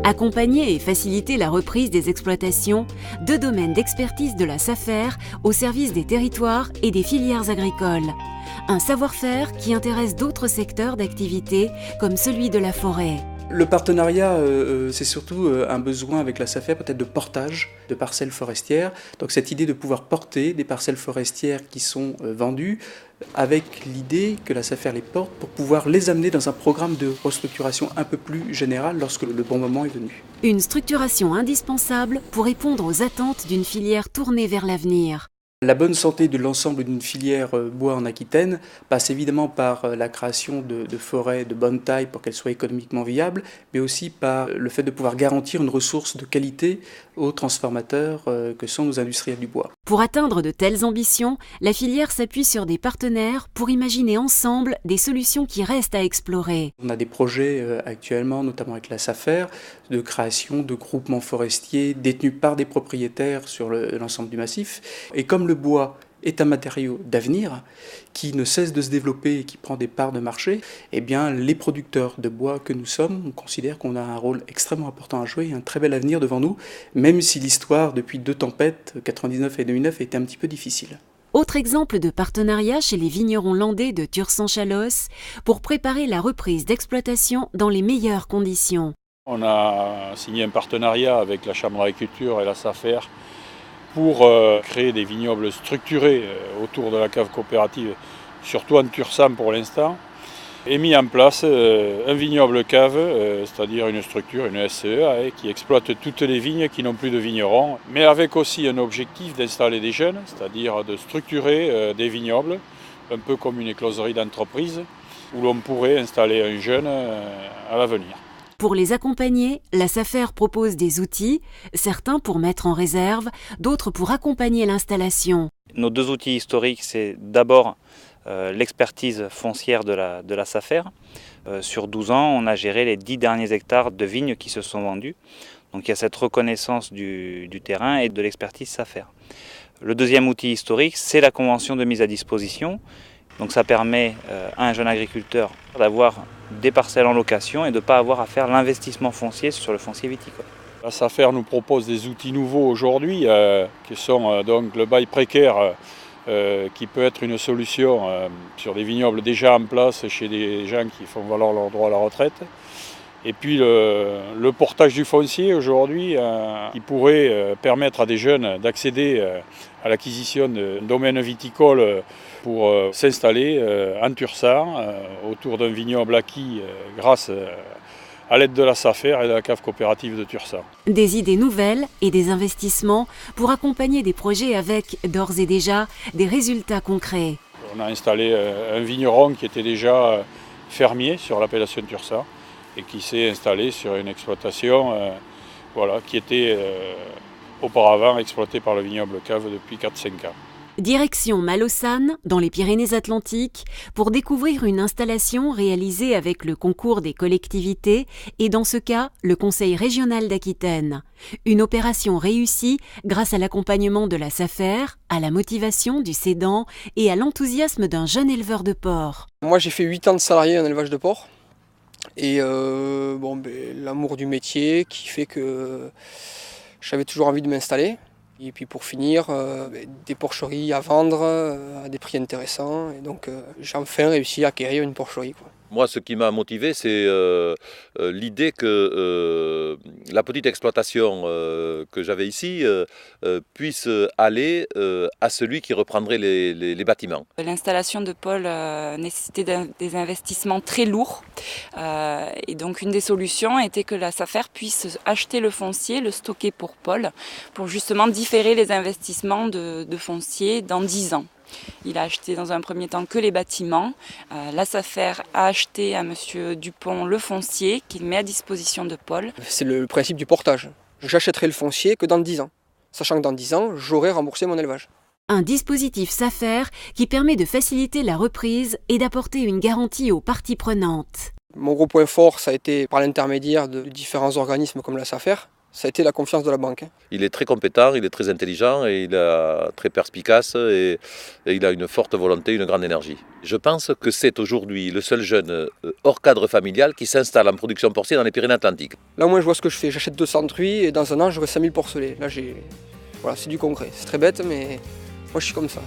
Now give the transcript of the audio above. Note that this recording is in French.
Accompagner et faciliter la reprise des exploitations, deux domaines d'expertise de la SAFER au service des territoires et des filières agricoles. Un savoir-faire qui intéresse d'autres secteurs d'activité comme celui de la forêt. Le partenariat, c'est surtout un besoin avec la SAFER peut-être de portage de parcelles forestières. Donc cette idée de pouvoir porter des parcelles forestières qui sont vendues, avec l'idée que la SAFER les porte pour pouvoir les amener dans un programme de restructuration un peu plus général lorsque le bon moment est venu. Une structuration indispensable pour répondre aux attentes d'une filière tournée vers l'avenir. La bonne santé de l'ensemble d'une filière bois en Aquitaine passe évidemment par la création de forêts de bonne taille pour qu'elles soient économiquement viables, mais aussi par le fait de pouvoir garantir une ressource de qualité aux transformateurs que sont nos industriels du bois. Pour atteindre de telles ambitions, la filière s'appuie sur des partenaires pour imaginer ensemble des solutions qui restent à explorer. On a des projets actuellement, notamment avec la SAFER, de création de groupements forestiers détenus par des propriétaires sur l'ensemble du massif. Et comme le bois est un matériau d'avenir qui ne cesse de se développer et qui prend des parts de marché, eh bien, les producteurs de bois que nous sommes, on considère qu'on a un rôle extrêmement important à jouer et un très bel avenir devant nous, même si l'histoire, depuis deux tempêtes, 99 et 2009, était un petit peu difficile. Autre exemple de partenariat chez les vignerons landais de Tursan-Chalosse pour préparer la reprise d'exploitation dans les meilleures conditions. On a signé un partenariat avec la Chambre d'agriculture et la SAFER pour créer des vignobles structurés autour de la cave coopérative, surtout en Tursan pour l'instant, et mis en place un vignoble cave, c'est-à-dire une structure, une SCEA, qui exploite toutes les vignes qui n'ont plus de vignerons, mais avec aussi un objectif d'installer des jeunes, c'est-à-dire de structurer des vignobles, un peu comme une écloserie d'entreprise, où l'on pourrait installer un jeune à l'avenir. Pour les accompagner, la SAFER propose des outils, certains pour mettre en réserve, d'autres pour accompagner l'installation. Nos deux outils historiques, c'est d'abord l'expertise foncière de la SAFER. Sur 12 ans, on a géré les 10 derniers hectares de vignes qui se sont vendus. Donc il y a cette reconnaissance du terrain et de l'expertise SAFER. Le deuxième outil historique, c'est la convention de mise à disposition. Donc ça permet à un jeune agriculteur d'avoir des parcelles en location et de ne pas avoir à faire l'investissement foncier sur le foncier viticole. La SAFER nous propose des outils nouveaux aujourd'hui qui sont donc le bail précaire qui peut être une solution sur des vignobles déjà en place chez des gens qui font valoir leur droit à la retraite. Et puis le portage du foncier aujourd'hui qui pourrait permettre à des jeunes d'accéder à l'acquisition d'un domaine viticole pour s'installer en Tursan autour d'un vignoble acquis grâce à l'aide de la SAFER et de la cave coopérative de Tursan. Des idées nouvelles et des investissements pour accompagner des projets avec, d'ores et déjà, des résultats concrets. On a installé un vigneron qui était déjà fermier sur l'appellation Tursan et qui s'est installé sur une exploitation qui était auparavant exploitée par le vignoble cave depuis 4-5 ans. Direction Malaussane, dans les Pyrénées-Atlantiques, pour découvrir une installation réalisée avec le concours des collectivités et dans ce cas, le Conseil régional d'Aquitaine. Une opération réussie grâce à l'accompagnement de la SAFER, à la motivation du cédant et à l'enthousiasme d'un jeune éleveur de porc. Moi j'ai fait 8 ans de salarié en élevage de porc et l'amour du métier qui fait que j'avais toujours envie de m'installer. Et puis pour finir, des porcheries à vendre à des prix intéressants. Et donc j'ai enfin réussi à acquérir une porcherie. Moi, ce qui m'a motivé, c'est l'idée que la petite exploitation que j'avais ici puisse aller à celui qui reprendrait les bâtiments. L'installation de Paul nécessitait des investissements très lourds. Et donc une des solutions était que la SAFER puisse acheter le foncier, le stocker pour Paul, pour justement différer les investissements de foncier dans 10 ans. Il a acheté dans un premier temps que les bâtiments. La SAFER a acheté à M. Dupont le foncier qu'il met à disposition de Paul. C'est le principe du portage. J'achèterai le foncier que dans 10 ans, sachant que dans 10 ans, j'aurai remboursé mon élevage. Un dispositif SAFER qui permet de faciliter la reprise et d'apporter une garantie aux parties prenantes. Mon gros point fort, ça a été par l'intermédiaire de différents organismes comme la SAFER. ça a été la confiance de la banque. Il est très compétent, il est très intelligent et il est très perspicace et il a une forte volonté, une grande énergie. Je pense que c'est aujourd'hui le seul jeune hors cadre familial qui s'installe en production porcine dans les Pyrénées-Atlantiques. Là, moi, je vois ce que je fais. J'achète 200 truies et dans un an, j'aurai 5000 porcelets. Là, voilà, c'est du concret. C'est très bête, mais moi, je suis comme ça.